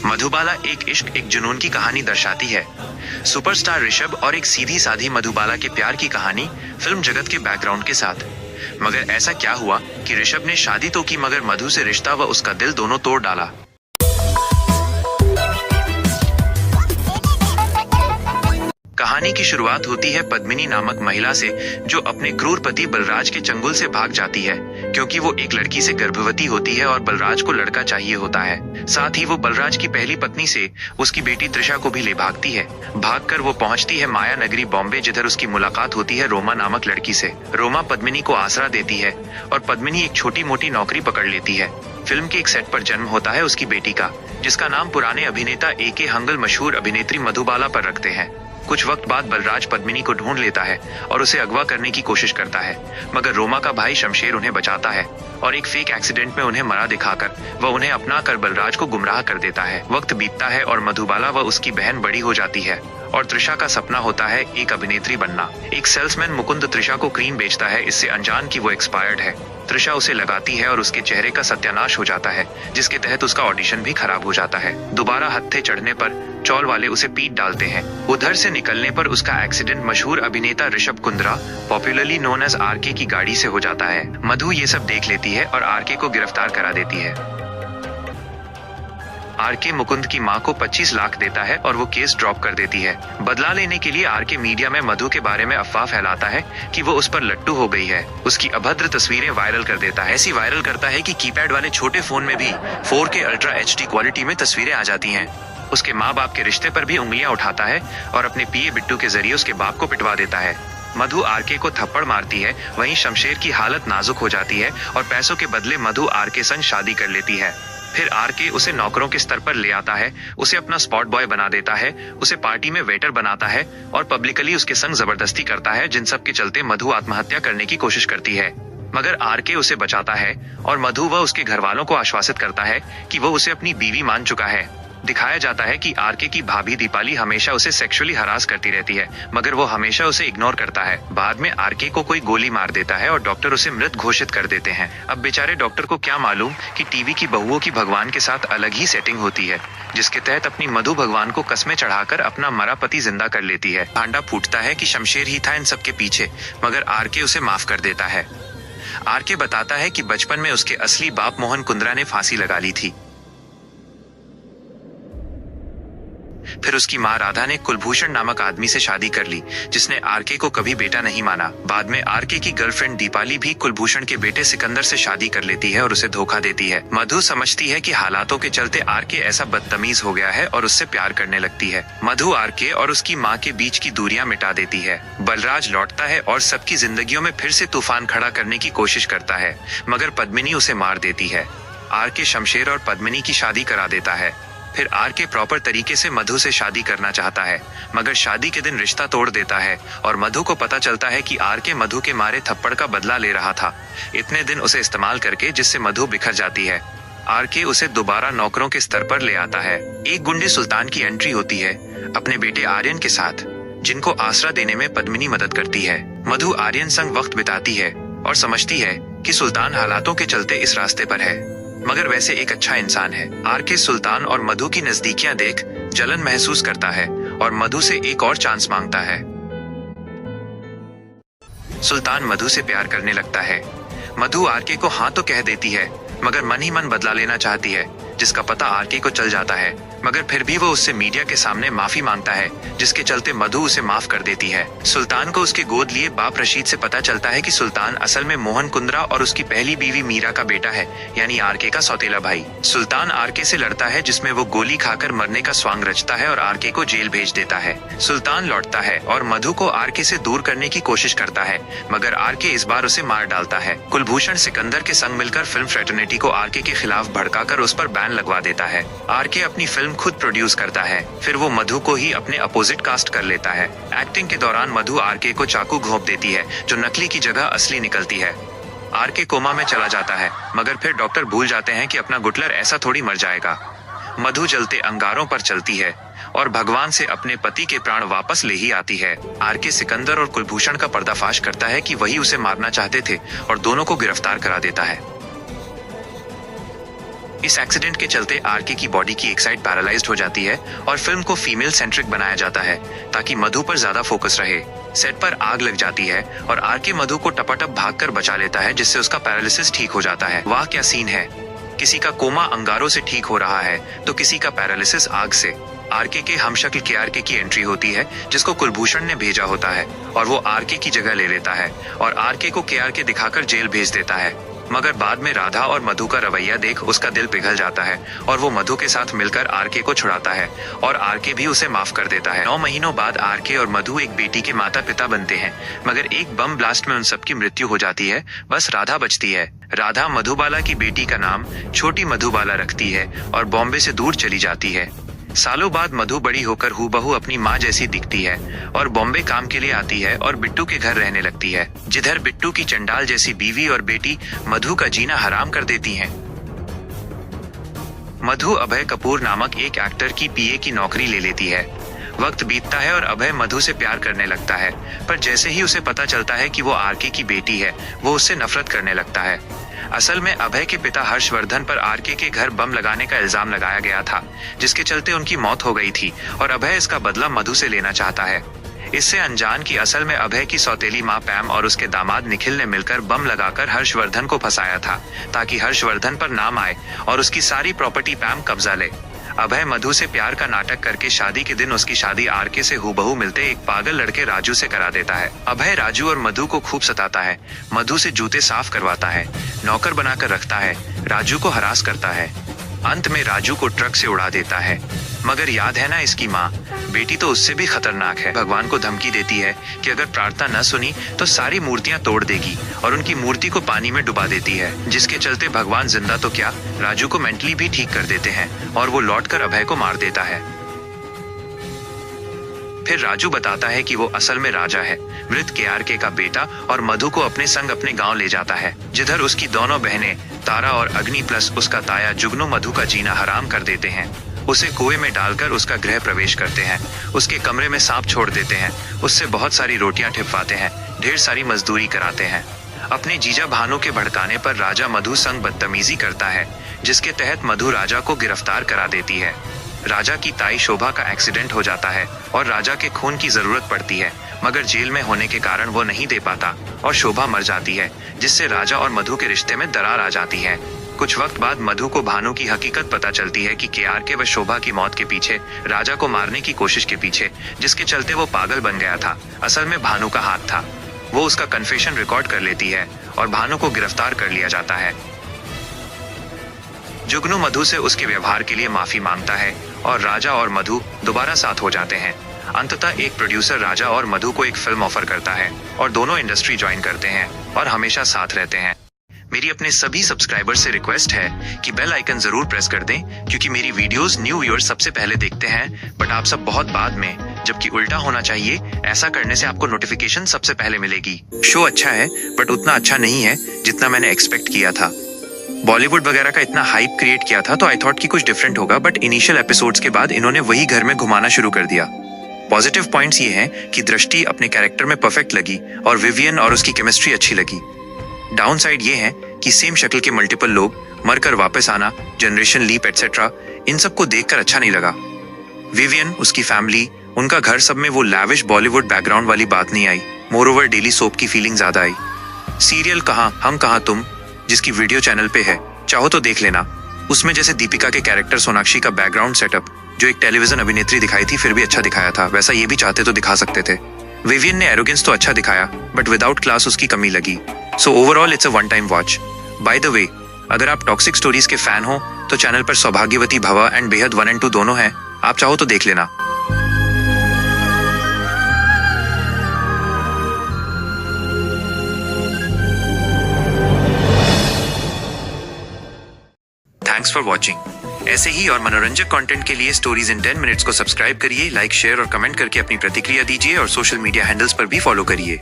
मधुबाला एक इश्क एक जुनून की कहानी दर्शाती है। सुपरस्टार ऋषभ और एक सीधी साधी मधुबाला के प्यार की कहानी फिल्म जगत के बैकग्राउंड के साथ। मगर ऐसा क्या हुआ कि ऋषभ ने शादी तो की मगर मधु से रिश्ता व उसका दिल दोनों तोड़ डाला। कहानी की शुरुआत होती है पद्मिनी नामक महिला से, जो अपने क्रूर पति बलराज के चंगुल से भाग जाती है क्योंकि वो एक लड़की से गर्भवती होती है और बलराज को लड़का चाहिए होता है। साथ ही वो बलराज की पहली पत्नी से उसकी बेटी त्रिशा को भी ले भागती है। भागकर वो पहुंचती है माया नगरी बॉम्बे, जिधर उसकी मुलाकात होती है रोमा नामक लड़की से। रोमा पद्मिनी को आसरा देती है और पद्मिनी एक छोटी मोटी नौकरी पकड़ लेती है। फिल्म के एक सेट पर जन्म होता है उसकी बेटी का, जिसका नाम पुराने अभिनेता A.K. हंगल मशहूर अभिनेत्री मधुबाला पर रखते हैं। कुछ वक्त बाद बलराज पद्मिनी को ढूंढ लेता है और उसे अगवा करने की कोशिश करता है, मगर रोमा का भाई शमशेर उन्हें बचाता है और एक फेक एक्सीडेंट में उन्हें मरा दिखाकर वह उन्हें अपना कर बलराज को गुमराह कर देता है। वक्त बीतता है और मधुबाला व उसकी बहन बड़ी हो जाती है और त्रिशा का सपना होता है एक अभिनेत्री बनना। एक सेल्समैन मुकुंद त्रिशा को क्रीम बेचता है, इससे अनजान कि वो एक्सपायर्ड है। त्रिशा उसे लगाती है और उसके चेहरे का सत्यानाश हो जाता है, जिसके तहत उसका ऑडिशन भी खराब हो जाता है। दोबारा हत्थे चढ़ने पर चौल वाले उसे पीट डालते हैं। उधर से निकलने पर उसका एक्सीडेंट मशहूर अभिनेता Rishabh Kundra, popularly known as RK की गाड़ी से हो जाता है। मधु ये सब देख लेती है और आरके को गिरफ्तार करा देती है। आरके मुकुंद की मां को 25 लाख देता है और वो केस ड्रॉप कर देती है। बदला लेने के लिए आरके मीडिया में मधु के बारे में अफवाह फैलाता है कि वो उस पर लट्टू हो गई है। उसकी अभद्र तस्वीरें वायरल कर देता है। ऐसी वायरल करता है कि कीपैड वाले छोटे फोन में भी 4K अल्ट्रा HD क्वालिटी में तस्वीरें आ जाती हैं। उसके माँ बाप के रिश्ते पर भी उंगलियां उठाता है और अपने पीए बिट्टू के जरिए उसके बाप को पिटवा देता है। मधु आरके को थप्पड़ मारती है। वहीं शमशेर की हालत नाजुक हो जाती है और पैसों के बदले मधु आरके संग शादी कर लेती है। फिर आरके उसे नौकरों के स्तर पर ले आता है, उसे अपना स्पॉट बॉय बना देता है, उसे पार्टी में वेटर बनाता है और पब्लिकली उसके संग जबरदस्ती करता है, जिन सब के चलते मधु आत्महत्या करने की कोशिश करती है। मगर आरके उसे बचाता है और मधु व उसके घर वालों को आश्वासित करता है कि वो उसे अपनी बीवी मान चुका है। दिखाया जाता है कि आरके की भाभी दीपाली हमेशा उसे सेक्सुअली हरास करती रहती है, मगर वो हमेशा उसे इग्नोर करता है। बाद में आरके को कोई गोली मार देता है और डॉक्टर उसे मृत घोषित कर देते हैं। अब बेचारे डॉक्टर को क्या मालूम कि टीवी की बहुओं की भगवान के साथ अलग ही सेटिंग होती है, जिसके तहत अपनी मधु भगवान को कस्में चढ़ाकर अपना मरा पति जिंदा कर लेती है। भांडा फूटता है कि शमशेर ही था इन सब के पीछे, मगर आरके उसे माफ कर देता है। आरके बताता है कि बचपन में उसके असली बाप मोहन कुंद्रा ने फांसी लगा ली थी। फिर उसकी मां राधा ने कुलभूषण नामक आदमी से शादी कर ली, जिसने आरके को कभी बेटा नहीं माना। बाद में आरके की गर्लफ्रेंड दीपाली भी कुलभूषण के बेटे सिकंदर से शादी कर लेती है और उसे धोखा देती है। मधु समझती है कि हालातों के चलते आरके ऐसा बदतमीज हो गया है और उससे प्यार करने लगती है। मधु आरके और उसकी माँ के बीच की दूरियां मिटा देती है। बलराज लौटता है और सबकी जिंदगियों में फिर से तूफान खड़ा करने की कोशिश करता है, मगर पद्मिनी उसे मार देती है। आरके शमशेर और पद्मिनी की शादी करा देता है। फिर आरके प्रॉपर तरीके से मधु से शादी करना चाहता है, मगर शादी के दिन रिश्ता तोड़ देता है और मधु को पता चलता है कि आरके मधु के मारे थप्पड़ का बदला ले रहा था, इतने दिन उसे इस्तेमाल करके, जिससे मधु बिखर जाती है। आरके उसे दोबारा नौकरों के स्तर पर ले आता है। एक गुंडे सुल्तान की एंट्री होती है अपने बेटे आर्यन के साथ, जिनको आसरा देने में पद्मिनी मदद करती है। मधु आर्यन संग वक्त बिताती है और समझती है कि सुल्तान हालातों के चलते इस रास्ते पर है, मगर वैसे एक अच्छा इंसान है। आरके सुल्तान और मधु की नजदीकियां देख जलन महसूस करता है और मधु से एक और चांस मांगता है। सुल्तान मधु से प्यार करने लगता है। मधु आरके को हाँ तो कह देती है, मगर मन ही मन बदला लेना चाहती है, जिसका पता आरके को चल जाता है। मगर फिर भी वो उससे मीडिया के सामने माफी मांगता है, जिसके चलते मधु उसे माफ कर देती है। सुल्तान को उसके गोद लिए बाप रशीद से पता चलता है कि सुल्तान असल में मोहन कुंद्रा और उसकी पहली बीवी मीरा का बेटा है, यानी आरके का सौतेला भाई। सुल्तान आरके से लड़ता है, जिसमें वो गोली खाकर मरने का स्वांग रचता है और आरके को जेल भेज देता है। सुल्तान लौटता है और मधु को आरके से दूर करने की कोशिश करता है, मगर आरके इस बार उसे मार डालता है। कुलभूषण सिकंदर के संग मिलकर फिल्म फ्रेटर्निटी को आरके के खिलाफ भड़काकर उस पर बैन लगवा देता है। आरके अपनी फिल्म खुद प्रोड्यूस करता है। फिर वो मधु को ही अपने अपोजिट कास्ट कर लेता है। एक्टिंग के दौरान मधु आरके को चाकू घोंप देती है, जो नकली की जगह असली निकलती है। आरके कोमा में चला जाता है, मगर फिर डॉक्टर भूल जाते हैं कि अपना गुटलर ऐसा थोड़ी मर जाएगा। मधु जलते अंगारों पर चलती है और भगवान से अपने पति के प्राण वापस ले ही आती है। आरके सिकंदर और कुलभूषण का पर्दाफाश करता है कि वही उसे मारना चाहते थे और दोनों को गिरफ्तार करा देता है। इस एक्सीडेंट के चलते आरके की बॉडी की एक साइड पैरालाइज्ड हो जाती है और फिल्म को फीमेल सेंट्रिक बनाया जाता है ताकि मधु पर ज्यादा फोकस रहे। सेट पर आग लग जाती है और आरके मधु को टपाटप भागकर बचा लेता है, जिससे उसका पैरालिसिस ठीक हो जाता है। वाह क्या सीन है। किसी का कोमा अंगारों से ठीक हो रहा है तो किसी का पैरालिसिस आग से। आरके के हमशक्ल केआरके की एंट्री होती है, जिसको कुलभूषण ने भेजा होता है, और वो आरके की जगह ले लेता है और आरके को केआरके दिखाकर जेल भेज देता है। मगर बाद में राधा और मधु का रवैया देख उसका दिल पिघल जाता है और वो मधु के साथ मिलकर आरके को छुड़ाता है और आरके भी उसे माफ कर देता है। 9 महीनों बाद आरके और मधु एक बेटी के माता पिता बनते हैं, मगर एक बम ब्लास्ट में उन सबकी मृत्यु हो जाती है। बस राधा बचती है। राधा मधुबाला की बेटी का नाम छोटी मधुबाला रखती है और बॉम्बे से दूर चली जाती है। सालों बाद मधु बड़ी होकर हूबहू अपनी माँ जैसी दिखती है और बॉम्बे काम के लिए आती है और बिट्टू के घर रहने लगती है, जिधर बिट्टू की चंडाल जैसी बीवी और बेटी मधु का जीना हराम कर देती हैं। मधु अभय कपूर नामक एक एक्टर की पीए की नौकरी ले लेती है। वक्त बीतता है और अभय मधु से प्यार करने लगता है, पर जैसे ही उसे पता चलता है कि वो आरके की बेटी है, वो उससे नफरत करने लगता है। असल में अभय के पिता हर्षवर्धन पर आरके के घर बम लगाने का इल्जाम लगाया गया था, जिसके चलते उनकी मौत हो गई थी और अभय इसका बदला मधु से लेना चाहता है। इससे अनजान कि असल में अभय की सौतेली माँ पैम और उसके दामाद निखिल ने मिलकर बम लगाकर हर्षवर्धन को फंसाया था, ताकि हर्षवर्धन पर नाम आए और उसकी सारी प्रॉपर्टी पैम कब्जा ले। अभय मधु से प्यार का नाटक करके शादी के दिन उसकी शादी आरके से हूबहू मिलते एक पागल लड़के राजू से करा देता है। अभय राजू और मधु को खूब सताता है, मधु से जूते साफ करवाता है, नौकर बनाकर रखता है, राजू को हरास करता है। अंत में राजू को ट्रक से उड़ा देता है। मगर याद है ना इसकी माँ, बेटी तो उससे भी खतरनाक है। भगवान को धमकी देती है कि अगर प्रार्थना न सुनी तो सारी मूर्तियां तोड़ देगी और उनकी मूर्ति को पानी में डुबा देती है, जिसके चलते भगवान जिंदा तो क्या राजू को मेंटली भी ठीक कर देते हैं और वो लौटकर अभय को मार देता है। फिर राजू बताता है कि वो असल में राजा है, मृत केआरके का बेटा, और मधु को अपने संग अपने गांव ले जाता है, जिधर उसकी दोनों बहनें तारा और अग्नि प्लस उसका ताया जुगनू मधु का जीना हराम कर देते हैं। उसे कुएं में डालकर उसका गृह प्रवेश करते हैं, उसके कमरे में सांप छोड़ देते हैं, उससे बहुत सारी रोटियां ठिपवाते हैं, ढेर सारी मजदूरी कराते हैं। अपने जीजा भानु के भड़काने पर राजा मधु संग बदतमीजी करता है, जिसके तहत मधु राजा को गिरफ्तार करा देती है। राजा की ताई शोभा का एक्सीडेंट हो जाता है और राजा के खून की जरूरत पड़ती है, मगर जेल में होने के कारण वो नहीं दे पाता और शोभा मर जाती है, जिससे राजा और मधु के रिश्ते में दरार आ जाती है। कुछ वक्त बाद मधु को भानु की हकीकत पता चलती है कि केआरके व शोभा की मौत के पीछे राजा को मारने की कोशिश के पीछे, जिसके चलते वो पागल बन गया था, असल में भानु का हाथ था। वो उसका कन्फेशन रिकॉर्ड कर लेती है और भानु को गिरफ्तार कर लिया जाता है। जुगनू मधु से उसके व्यवहार के लिए माफी मांगता है और राजा और मधु दोबारा साथ हो जाते हैं। अंततः एक प्रोड्यूसर राजा और मधु को एक फिल्म ऑफर करता है और दोनों इंडस्ट्री ज्वाइन करते हैं और हमेशा साथ रहते हैं। मेरी अपने सभी सब्सक्राइबर से रिक्वेस्ट है कि बेल आइकन जरूर प्रेस कर दें, क्योंकि मेरी वीडियोस न्यू व्यूअर्स सबसे पहले देखते हैं, बट आप सब बहुत बाद में, जबकि उल्टा होना चाहिए। ऐसा करने से आपको नोटिफिकेशन सबसे पहले मिलेगी। शो अच्छा है, बट उतना अच्छा नहीं है जितना मैंने एक्सपेक्ट किया था। बॉलीवुड वगैरह का इतना हाइप क्रिएट किया था तो आई थॉट कि कुछ डिफरेंट होगा, बट इनिशियल एपिसोड्स के बाद इन्होंने वही घर में घुमाना शुरू कर दिया। पॉजिटिव पॉइंट्स ये हैं कि दृष्टि अपने कैरेक्टर में परफेक्ट लगी और विवियन और उसकी केमिस्ट्री अच्छी लगी। डाउन साइड ये है कि सेम शक्ल के मल्टीपल लोग मरकर वापस आना, जनरेशन लीप एटसेट्रा, इन सब को देखकर अच्छा नहीं लगा। विवियन, उसकी फैमिली, उनका घर, सब में वो लैविश बॉलीवुड बैकग्राउंड वाली बात नहीं आई। मोरओवर डेली सोप की फीलिंग ज्यादा आई। सीरियल कहाँ हम कहाँ तुम, जिसकी वीडियो चैनल पे है, चाहो तो देख लेना। उसमें जैसे दीपिका के कैरेक्टर सोनाक्षी का बैकग्राउंड सेटअप, जो एक टेलीविजन अभिनेत्री दिखाई थी फिर भी अच्छा दिखाया था, वैसा ये भी चाहते तो दिखा सकते थे। विवियन ने एरोगेंस तो अच्छा दिखाया, बट विदाउट क्लास उसकी कमी लगी। So overall it's a one time watch. By the way, अगर आप टॉक्सिक स्टोरीज के फैन हो तो चैनल पर सौभाग्यवती भवा एंड बेहद 1 और 2 दोनों हैं, आप चाहो तो देख लेना। Thanks for watching. ऐसे ही और मनोरंजक कंटेंट के लिए स्टोरीज इन 10 मिनट्स को सब्सक्राइब करिए, लाइक, शेयर और कमेंट करके अपनी प्रतिक्रिया दीजिए और सोशल मीडिया हैंडल्स पर भी फॉलो करिए।